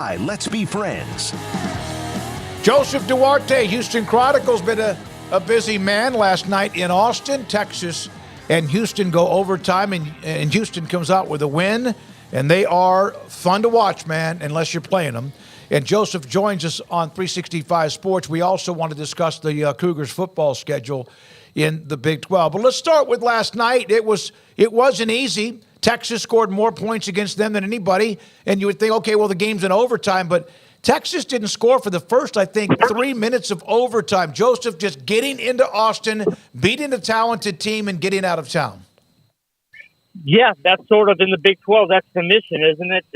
Let's be friends. Joseph Duarte, Houston Chronicle's been a busy man last night in Austin. Texas and Houston go overtime, and Houston comes out with a win, and they are fun to watch, man, unless you're playing them. And Joseph joins us on 365 Sports. We also want to discuss the Cougars football schedule in the Big 12. But let's start with last night. It wasn't easy. Texas scored more points against them than anybody, and you would think, okay, well, the game's in overtime, but Texas didn't score for the first, I think, 3 minutes of overtime. Joseph just getting into Austin, beating a talented team, and getting out of town. Yeah, that's sort of in the Big 12. That's the mission, isn't it?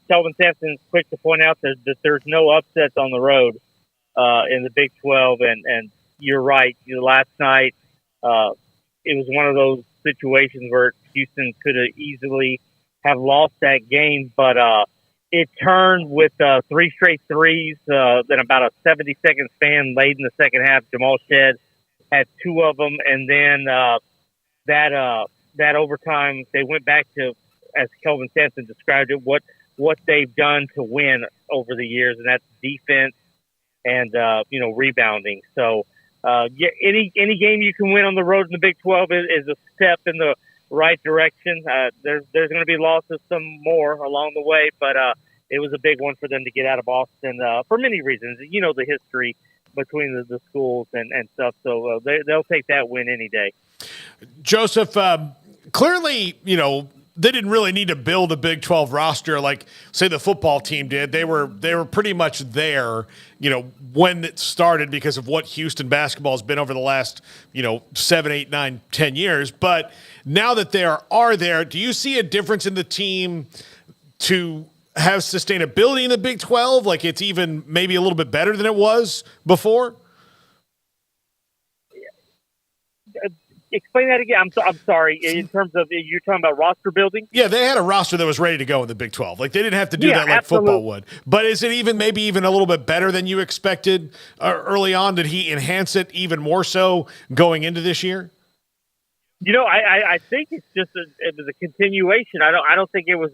Kelvin Sampson's quick to point out that there's no upsets on the road in the Big 12, and you're right. Last night, it was one of those situations where Houston could have easily have lost that game, but it turned with 3 straight threes, then about a 70-second span late in the second half. Jamal Shedd had 2 of them, and then that overtime, they went back to, as Kelvin Sampson described it, what they've done to win over the years, and that's defense and rebounding. So any game you can win on the road in the Big 12 is a step in the right direction. There's going to be losses, some more along the way, but it was a big one for them to get out of Austin for many reasons. The history between the schools and stuff. So they'll take that win any day. Joseph, clearly, they didn't really need to build a Big 12 roster like, say, the football team did. They were pretty much there, when it started because of what Houston basketball has been over the last, 7, 8, 9, 10 years. But now that they are there, do you see a difference in the team to have sustainability in the Big 12? Like it's even maybe a little bit better than it was before? Explain that again. I'm sorry. In terms of, you're talking about roster building? Yeah, they had a roster that was ready to go in the Big 12. Like they didn't have to do that like absolutely. Football would. But is it maybe even a little bit better than you expected early on? Did he enhance it even more so going into this year? I think it's just it was a continuation. I don't think it was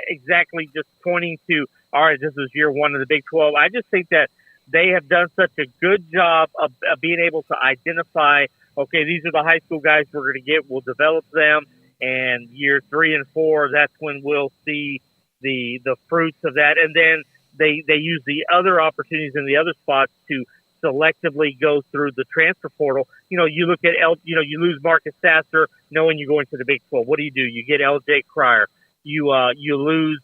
exactly just pointing to, all right, this was year 1 of the Big 12. I just think that they have done such a good job of being able to identify, okay, these are the high school guys we're going to get. We'll develop them, and year 3 and 4, that's when we'll see the fruits of that. And then they use the other opportunities in the other spots to selectively go through the transfer portal. You look at you lose Marcus Sasser, knowing you go into the Big 12. What do? You get L.J. Cryer. You lose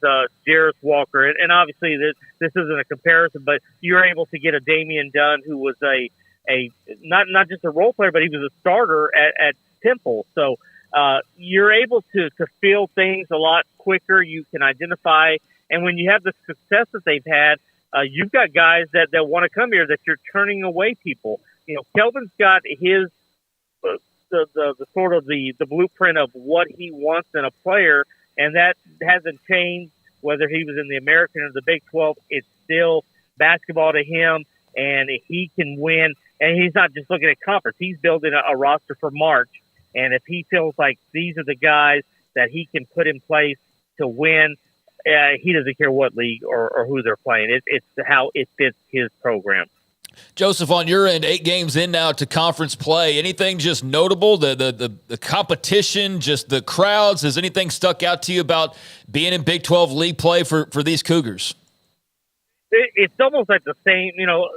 Jarris Walker, and obviously this isn't a comparison, but you're able to get a Damian Dunn, who was a not just a role player, but he was a starter at Temple. So you're able to feel things a lot quicker. You can identify, and when you have the success that they've had, you've got guys that want to come here that you're turning away people. Kelvin's got his the sort of the blueprint of what he wants in a player, and that hasn't changed whether he was in the American or the Big 12. It's still basketball to him, and he can win. And he's not just looking at conference. He's building a roster for March. And if he feels like these are the guys that he can put in place to win, he doesn't care what league or who they're playing. It's how it fits his program. Joseph, on your end, 8 games in now to conference play. Anything just notable? The competition, just the crowds? Has anything stuck out to you about being in Big 12 league play for these Cougars? It's almost like the same.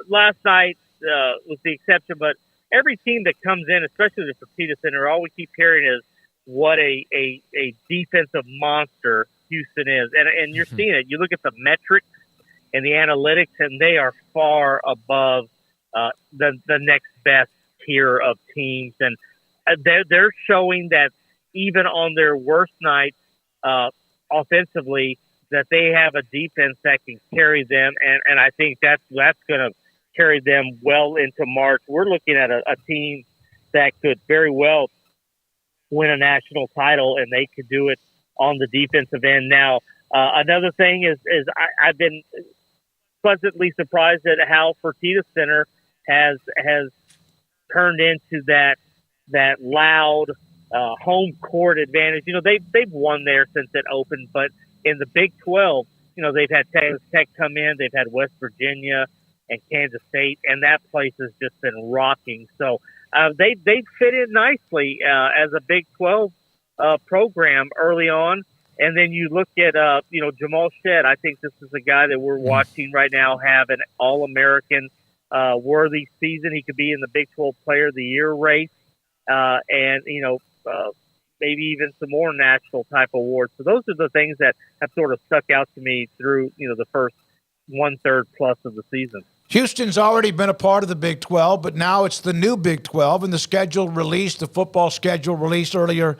Last night was the exception, but every team that comes in, especially the Fertitta Center, all we keep hearing is what a defensive monster Houston is. And you're seeing it. You look at the metrics and the analytics, and they are far above the next best tier of teams. And they're showing that even on their worst nights offensively, that they have a defense that can carry them. And I think that's going to carry them well into March. We're looking at a team that could very well win a national title, and they could do it on the defensive end. Now, another thing is I've been pleasantly surprised at how Fertitta Center has turned into that loud home court advantage. They've won there since it opened, but in the Big 12, they've had Texas Tech come in, they've had West Virginia and Kansas State, and that place has just been rocking. So they fit in nicely as a Big 12 program early on. And then you look at Jamal Shedd. I think this is a guy that we're watching right now have an All-American worthy season. He could be in the Big 12 Player of the Year race, and maybe even some more national type awards. So those are the things that have sort of stuck out to me through the first 1/3 plus of the season. Houston's already been a part of the Big 12, but now it's the new Big 12, and the football schedule released earlier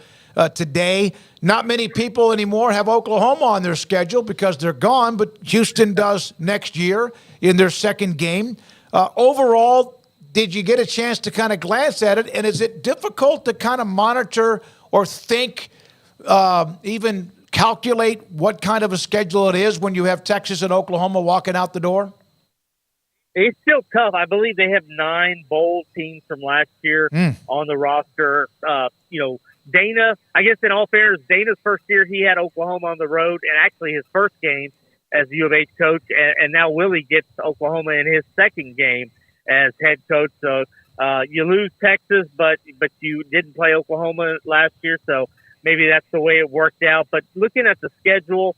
today. Not many people anymore have Oklahoma on their schedule because they're gone, but Houston does next year in their second game. Overall, did you get a chance to kind of glance at it, and is it difficult to kind of monitor or think, even calculate what kind of a schedule it is when you have Texas and Oklahoma walking out the door? It's still tough. I believe they have 9 bowl teams from last year on the roster. Dana, I guess in all fairness, Dana's first year, he had Oklahoma on the road, and actually his first game as U of H coach, and now Willie gets Oklahoma in his second game as head coach. So you lose Texas, but you didn't play Oklahoma last year, so maybe that's the way it worked out. But looking at the schedule,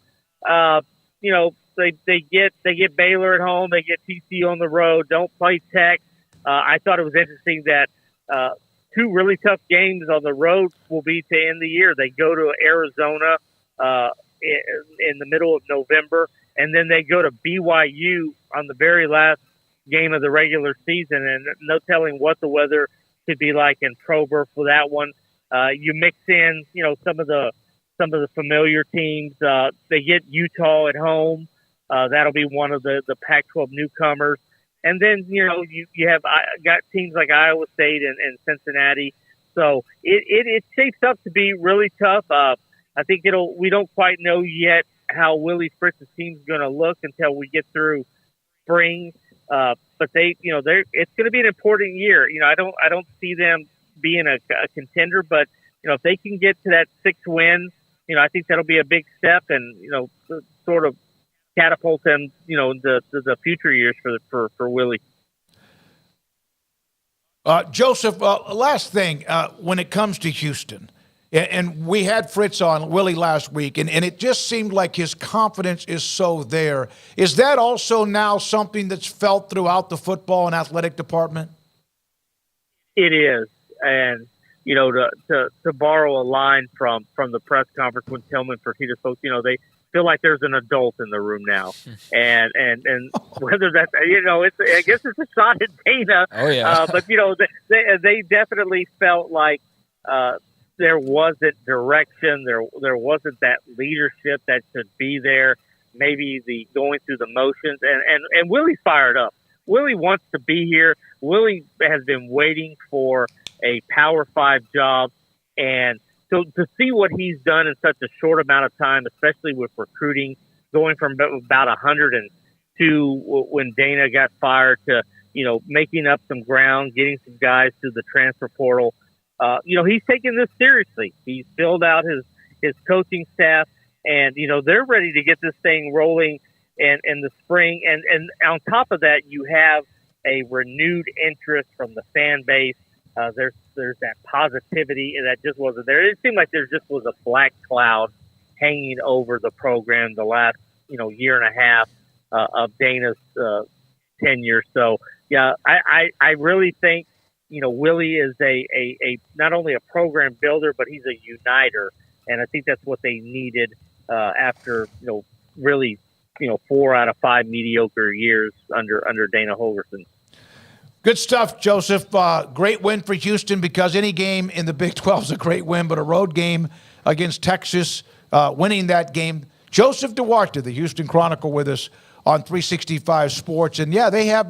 they get Baylor at home, they get TCU on the road, don't play Tech. I thought it was interesting that 2 really tough games on the road will be to end the year. They go to Arizona in the middle of November, and then they go to BYU on the very last game of the regular season, and no telling what the weather could be like in Prober for that one. You mix in, some of the familiar teams. They get Utah at home. That'll be one of the Pac-12 newcomers. And then, you have got teams like Iowa State and Cincinnati. So it shapes up to be really tough. I think we don't quite know yet how Willie Fritz's team's going to look until we get through spring. But it's going to be an important year. I don't see them being a contender, but if they can get to that 6th win, I think that'll be a big step and sort of catapult them, the future years for Willie. Joseph, last thing, when it comes to Houston, and we had Fritz on, Willie, last week, and it just seemed like his confidence is so there. Is that also now something that's felt throughout the football and athletic department? It is. And, to borrow a line from the press conference when Tillman Fertitta spoke, they feel like there's an adult in the room now. And whether that's, I guess it's a shot at Dana. Oh, yeah. But, they definitely felt like there wasn't direction. There wasn't that leadership that should be there. Maybe the going through the motions. And Willie's fired up. Willie wants to be here. Willie has been waiting for a Power 5 job. And so to see what he's done in such a short amount of time, especially with recruiting, going from about 102 when Dana got fired to, making up some ground, getting some guys to the transfer portal. He's taking this seriously. He's filled out his coaching staff, and, they're ready to get this thing rolling in the spring. And on top of that, you have a renewed interest from the fan base. There's that positivity that just wasn't there. It seemed like there just was a black cloud hanging over the program the last, year and a half of Dana's tenure. So, yeah, I really think, Willie is a not only a program builder, but he's a uniter. And I think that's what they needed after, really, 4 out of 5 mediocre years under Dana Holgorsen. Good stuff, Joseph. Great win for Houston, because any game in the Big 12 is a great win, but a road game against Texas, winning that game. Joseph Duarte, the Houston Chronicle, with us on 365 Sports. And, yeah, they have that.